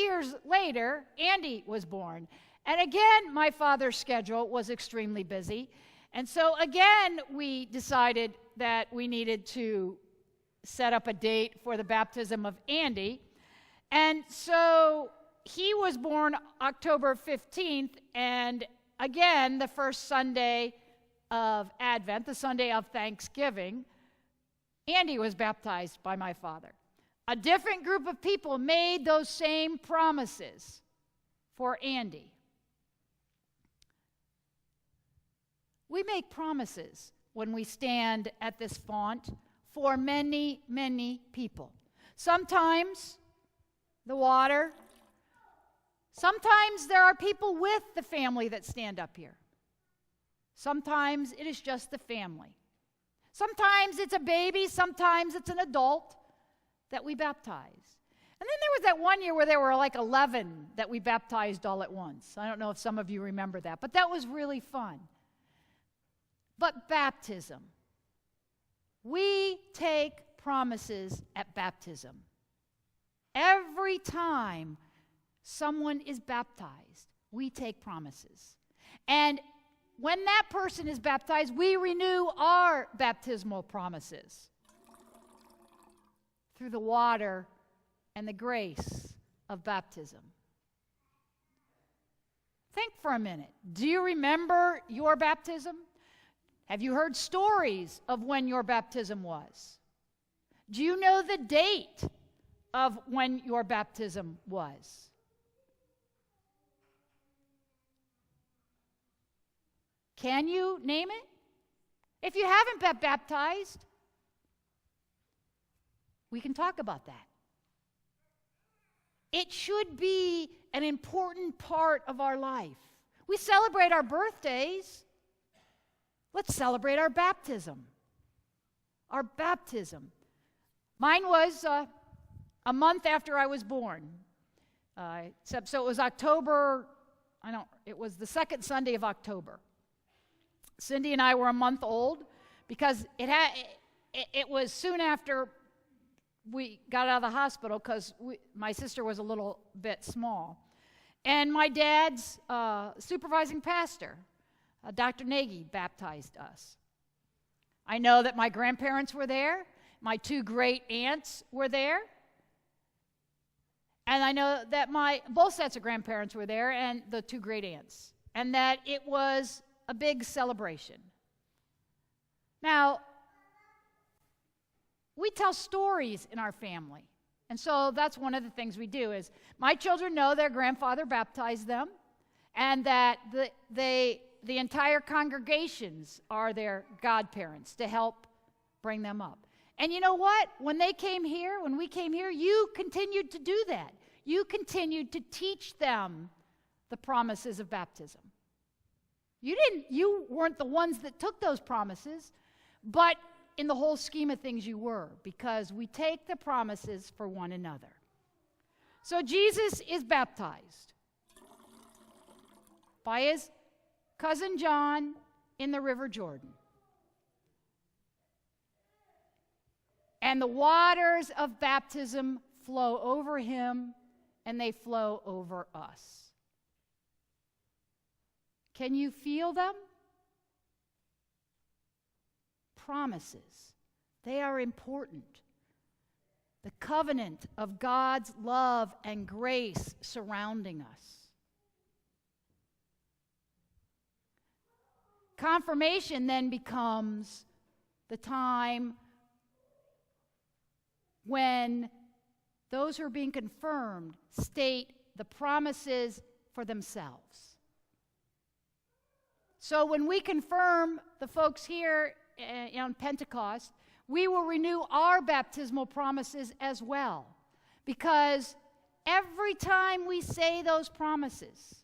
years later, Andy was born. And again, my father's schedule was extremely busy. And so again, we decided that we needed to set up a date for the baptism of Andy. And so he was born October 15th, and again, the first Sunday of Advent, the Sunday of Thanksgiving, Andy was baptized by my father. A different group of people made those same promises for Andy. We make promises when we stand at this font for many, many people. Sometimes the water. Sometimes there are people with the family that stand up here. Sometimes it is just the family. Sometimes it's a baby, sometimes it's an adult that we baptize. And then there was that one year where there were like 11 that we baptized all at once. I don't know if some of you remember that, but that was really fun. But baptism. We take promises at baptism. Every time someone is baptized, we take promises. And when that person is baptized, we renew our baptismal promises through the water and the grace of baptism. Think for a minute. Do you remember your baptism? Have you heard stories of when your baptism was? Do you know the date of when your baptism was? Can you name it? If you haven't been baptized, we can talk about that. It should be an important part of our life. We celebrate our birthdays. Let's celebrate our baptism. Our baptism. Mine was a month after I was born. So it was October, it was the second Sunday of October. Cindy and I were a month old because it was soon after we got out of the hospital because my sister was a little bit small. And my dad's supervising pastor, Dr. Nagy, baptized us. I know that my grandparents were there. My two great aunts were there. And I know that both sets of grandparents were there and the two great aunts. And that it was a big celebration. Now, we tell stories in our family. And so that's one of the things we do is my children know their grandfather baptized them and that the entire congregations are their godparents to help bring them up. And you know what? When we came here, you continued to do that. You continued to teach them the promises of baptism. You weren't the ones that took those promises, but in the whole scheme of things you were, because we take the promises for one another. So Jesus is baptized by his cousin John in the River Jordan. And the waters of baptism flow over him, and they flow over us. Can you feel them? Promises. They are important. The covenant of God's love and grace surrounding us. Confirmation then becomes the time when those who are being confirmed state the promises for themselves. So when we confirm the folks here on Pentecost, we will renew our baptismal promises as well. Because every time we say those promises,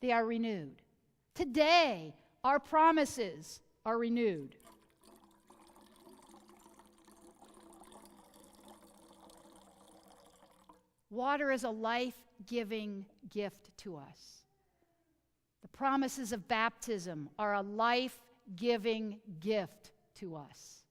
they are renewed. Today, our promises are renewed. Water is a life-giving gift to us. The promises of baptism are a life-giving gift to us.